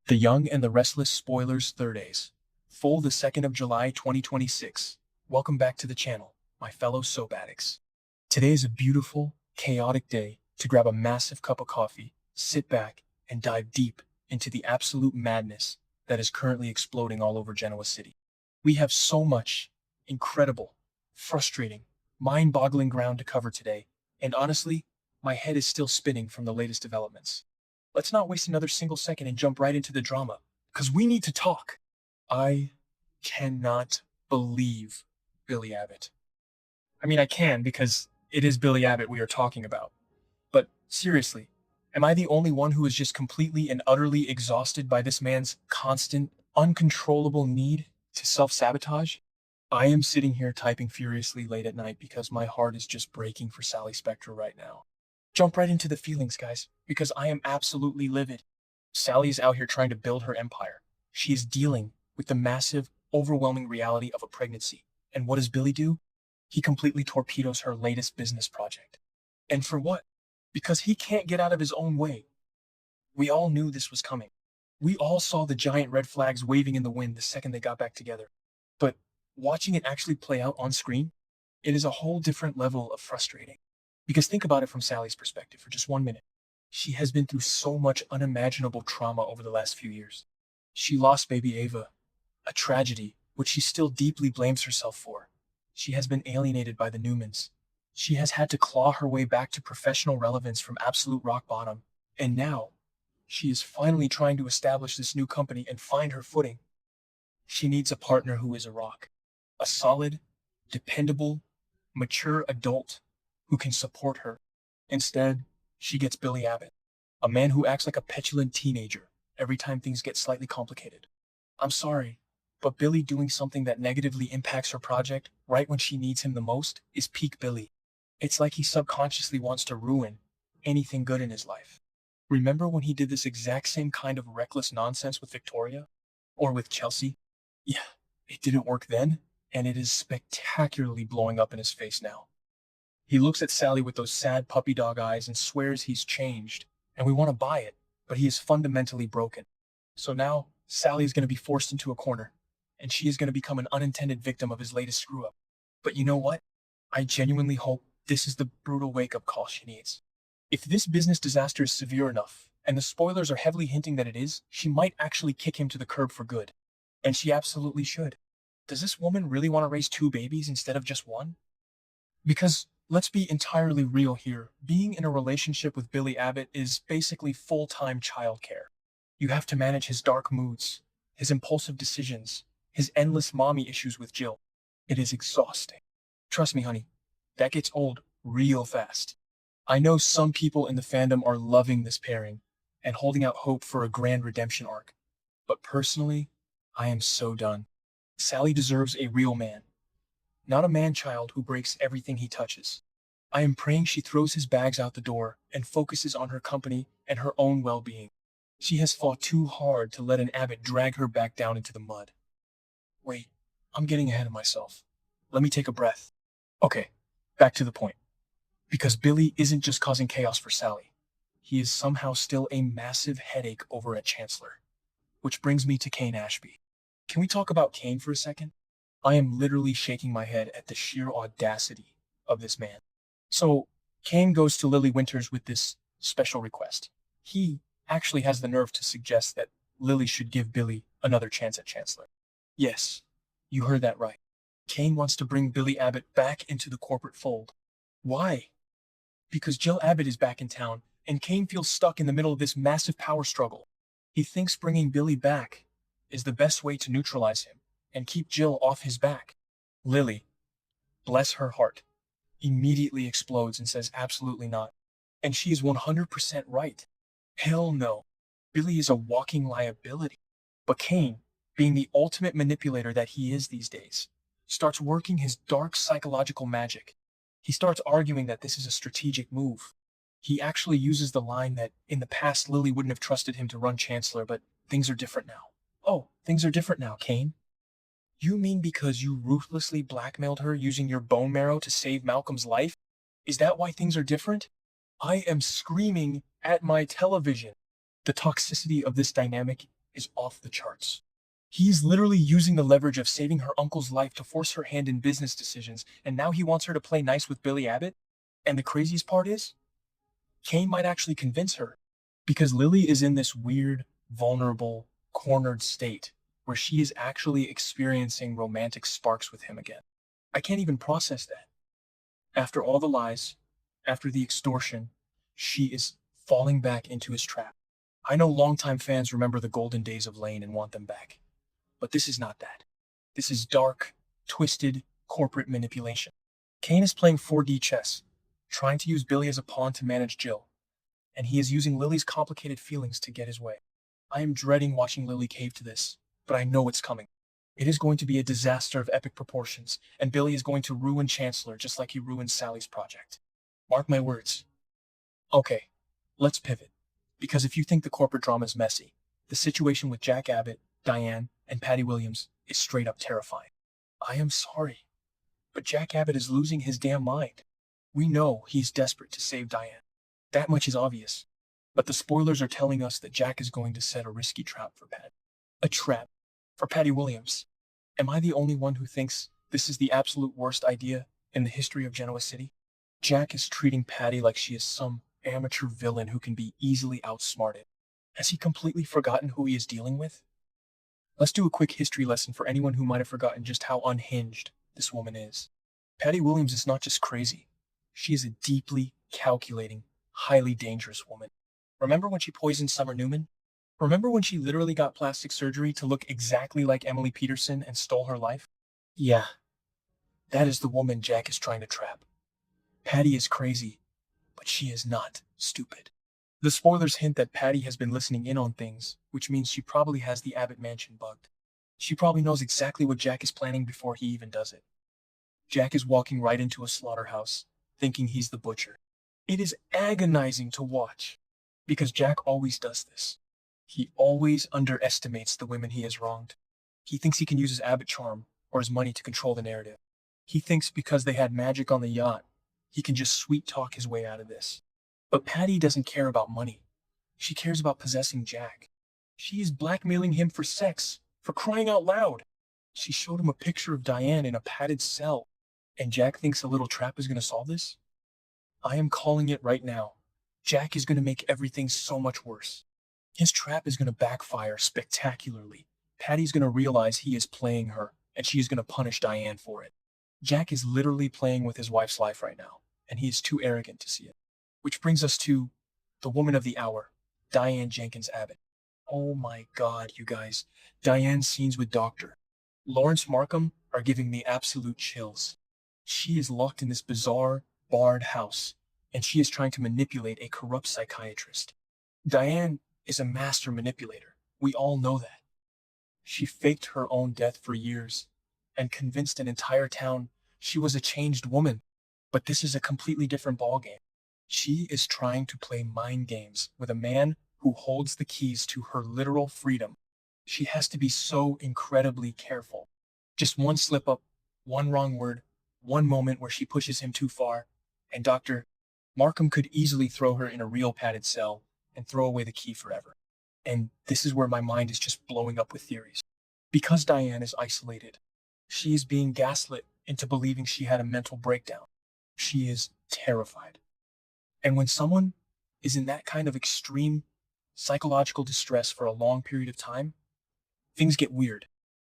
The Young and the Restless Spoilers Thurdays. Full the 2nd of July 2026. Welcome back to the channel, my fellow soap addicts. Today is a beautiful, chaotic day to grab a massive cup of coffee, sit back, and dive deep into the absolute madness that is currently exploding all over Genoa City. We have so much incredible, frustrating, mind-boggling ground to cover today, and honestly, my head is still spinning from the latest developments. Let's not waste another single second and jump right into the drama, because we need to talk. I cannot believe Billy Abbott. I mean, I can because it is Billy Abbott we are talking about. But seriously, am I the only one who is just completely and utterly exhausted by this man's constant, uncontrollable need to self-sabotage? I am sitting here typing furiously late at night because my heart is just breaking for Sally Spectre right now. Jump right into the feelings, guys, because I am absolutely livid. Sally is out here trying to build her empire. She is dealing with the massive, overwhelming reality of a pregnancy. And what does Billy do? He completely torpedoes her latest business project. And for what? Because he can't get out of his own way. We all knew this was coming. We all saw the giant red flags waving in the wind the second they got back together. But watching it actually play out on screen, it is a whole different level of frustrating. Because think about it from Sally's perspective for just 1 minute. She has been through so much unimaginable trauma over the last few years. She lost baby Ava, a tragedy which she still deeply blames herself for. She has been alienated by the Newmans. She has had to claw her way back to professional relevance from absolute rock bottom. And now, she is finally trying to establish this new company and find her footing. She needs a partner who is a rock. A solid, dependable, mature adult who can support her. Instead, she gets Billy Abbott, a man who acts like a petulant teenager every time things get slightly complicated. I'm sorry, but Billy doing something that negatively impacts her project right when she needs him the most is peak Billy. It's like he subconsciously wants to ruin anything good in his life. Remember when he did this exact same kind of reckless nonsense with Victoria? Or with Chelsea? Yeah, it didn't work then, and it is spectacularly blowing up in his face now. He looks at Sally with those sad puppy dog eyes and swears he's changed, and we want to buy it, but he is fundamentally broken. So now, Sally is going to be forced into a corner, and she is going to become an unintended victim of his latest screw-up. But you know what? I genuinely hope this is the brutal wake-up call she needs. If this business disaster is severe enough, and the spoilers are heavily hinting that it is, she might actually kick him to the curb for good. And she absolutely should. Does this woman really want to raise 2 babies instead of just 1? Because let's be entirely real here. Being in a relationship with Billy Abbott is basically full-time childcare. You have to manage his dark moods, his impulsive decisions, his endless mommy issues with Jill. It is exhausting. Trust me, honey, that gets old real fast. I know some people in the fandom are loving this pairing and holding out hope for a grand redemption arc. But personally, I am so done. Sally deserves a real man. Not a man-child who breaks everything he touches. I am praying she throws his bags out the door and focuses on her company and her own well-being. She has fought too hard to let an Abbott drag her back down into the mud. Wait, I'm getting ahead of myself. Let me take a breath. Okay, back to the point. Because Billy isn't just causing chaos for Sally. He is somehow still a massive headache over at Chancellor. Which brings me to Kane Ashby. Can we talk about Kane for a second? I am literally shaking my head at the sheer audacity of this man. So, Kane goes to Lily Winters with this special request. He actually has the nerve to suggest that Lily should give Billy another chance at Chancellor. Yes, you heard that right. Kane wants to bring Billy Abbott back into the corporate fold. Why? Because Jill Abbott is back in town, and Kane feels stuck in the middle of this massive power struggle. He thinks bringing Billy back is the best way to neutralize him and keep Jill off his back. Lily, bless her heart, immediately explodes and says absolutely not. And she is 100% right. Hell no. Billy is a walking liability. But Kane, being the ultimate manipulator that he is these days, starts working his dark psychological magic. He starts arguing that this is a strategic move. He actually uses the line that in the past Lily wouldn't have trusted him to run Chancellor, but things are different now. Oh, things are different now, Kane. You mean because you ruthlessly blackmailed her using your bone marrow to save Malcolm's life? Is that why things are different? I am screaming at my television. The toxicity of this dynamic is off the charts. He is literally using the leverage of saving her uncle's life to force her hand in business decisions, and now he wants her to play nice with Billy Abbott? And the craziest part is, Kane might actually convince her, because Lily is in this weird, vulnerable, cornered state where she is actually experiencing romantic sparks with him again. I can't even process that. After all the lies, after the extortion, she is falling back into his trap. I know longtime fans remember the golden days of Lane and want them back, but this is not that. This is dark, twisted, corporate manipulation. Kane is playing 4D chess, trying to use Billy as a pawn to manage Jill, and he is using Lily's complicated feelings to get his way. I am dreading watching Lily cave to this, but I know it's coming. It is going to be a disaster of epic proportions, and Billy is going to ruin Chancellor just like he ruined Sally's project. Mark my words. Okay, let's pivot. Because if you think the corporate drama is messy, the situation with Jack Abbott, Diane, and Patty Williams is straight up terrifying. I am sorry, but Jack Abbott is losing his damn mind. We know he's desperate to save Diane. That much is obvious. But the spoilers are telling us that Jack is going to set a risky trap for Pat. A trap for Patty Williams. Am I the only one who thinks this is the absolute worst idea in the history of Genoa City? Jack is treating Patty like she is some amateur villain who can be easily outsmarted. Has he completely forgotten who he is dealing with? Let's do a quick history lesson for anyone who might have forgotten just how unhinged this woman is. Patty Williams is not just crazy. She is a deeply calculating, highly dangerous woman. Remember when she poisoned Summer Newman? Remember when she literally got plastic surgery to look exactly like Emily Peterson and stole her life? Yeah, that is the woman Jack is trying to trap. Patty is crazy, but she is not stupid. The spoilers hint that Patty has been listening in on things, which means she probably has the Abbott mansion bugged. She probably knows exactly what Jack is planning before he even does it. Jack is walking right into a slaughterhouse, thinking he's the butcher. It is agonizing to watch, because Jack always does this. He always underestimates the women he has wronged. He thinks he can use his Abbott charm or his money to control the narrative. He thinks because they had magic on the yacht, he can just sweet talk his way out of this. But Patty doesn't care about money. She cares about possessing Jack. She is blackmailing him for sex, for crying out loud. She showed him a picture of Diane in a padded cell, and Jack thinks a little trap is going to solve this? I am calling it right now. Jack is going to make everything so much worse. His trap is going to backfire spectacularly. Patty's going to realize he is playing her, and she is going to punish Diane for it. Jack is literally playing with his wife's life right now, and he is too arrogant to see it. Which brings us to the woman of the hour, Diane Jenkins Abbott. Oh my God, you guys. Diane's scenes with Dr. Lawrence Markham are giving me absolute chills. She is locked in this bizarre, barred house, and she is trying to manipulate a corrupt psychiatrist. Diane is a master manipulator. We all know that. She faked her own death for years and convinced an entire town she was a changed woman. But this is a completely different ballgame. She is trying to play mind games with a man who holds the keys to her literal freedom. She has to be so incredibly careful. Just one slip up, one wrong word, one moment where she pushes him too far, and Dr. Markham could easily throw her in a real padded cell and throw away the key forever. And this is where my mind is just blowing up with theories. Because Diane is isolated, she is being gaslit into believing she had a mental breakdown. She is terrified. And when someone is in that kind of extreme psychological distress for a long period of time, things get weird.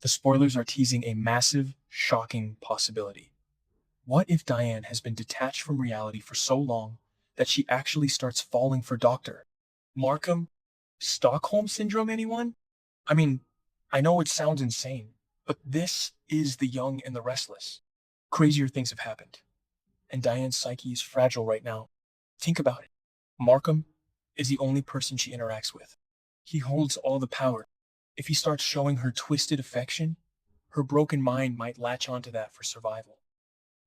The spoilers are teasing a massive, shocking possibility. What if Diane has been detached from reality for so long that she actually starts falling for Dr. Markham? Stockholm Syndrome, anyone? I mean, I know it sounds insane, but this is The Young and the Restless. Crazier things have happened, and Diane's psyche is fragile right now. Think about it. Markham is the only person she interacts with. He holds all the power. If he starts showing her twisted affection, her broken mind might latch onto that for survival.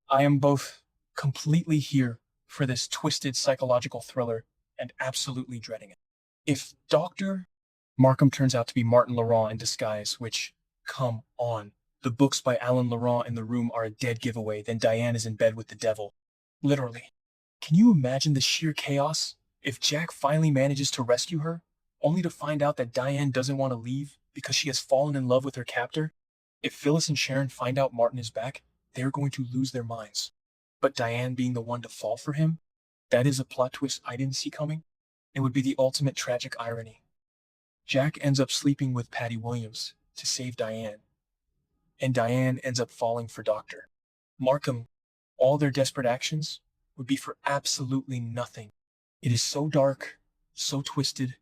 I am both completely here for this twisted psychological thriller and absolutely dreading it. If Dr. Markham turns out to be Martin Laurent in disguise, which, come on, the books by Alan Laurent in the room are a dead giveaway, then Diane is in bed with the devil. Literally. Can you imagine the sheer chaos if Jack finally manages to rescue her, only to find out that Diane doesn't want to leave because she has fallen in love with her captor. If Phyllis and Sharon find out Martin is back, they're going to lose their minds. But Diane being the one to fall for him, that is a plot twist I didn't see coming. It would be the ultimate tragic irony. Jack ends up sleeping with Patty Williams to save Diane, and Diane ends up falling for Dr. Markham. All their desperate actions would be for absolutely nothing. It is so dark, so twisted,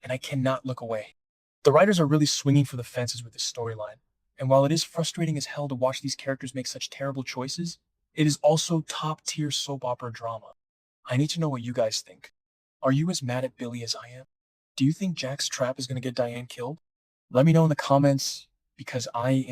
and I cannot look away. The writers are really swinging for the fences with this storyline, and while it is frustrating as hell to watch these characters make such terrible choices, it is also top-tier soap opera drama. I need to know what you guys think. Are you as mad at Billy as I am? Do you think Jack's trap is going to get Diane killed? Let me know in the comments, because I am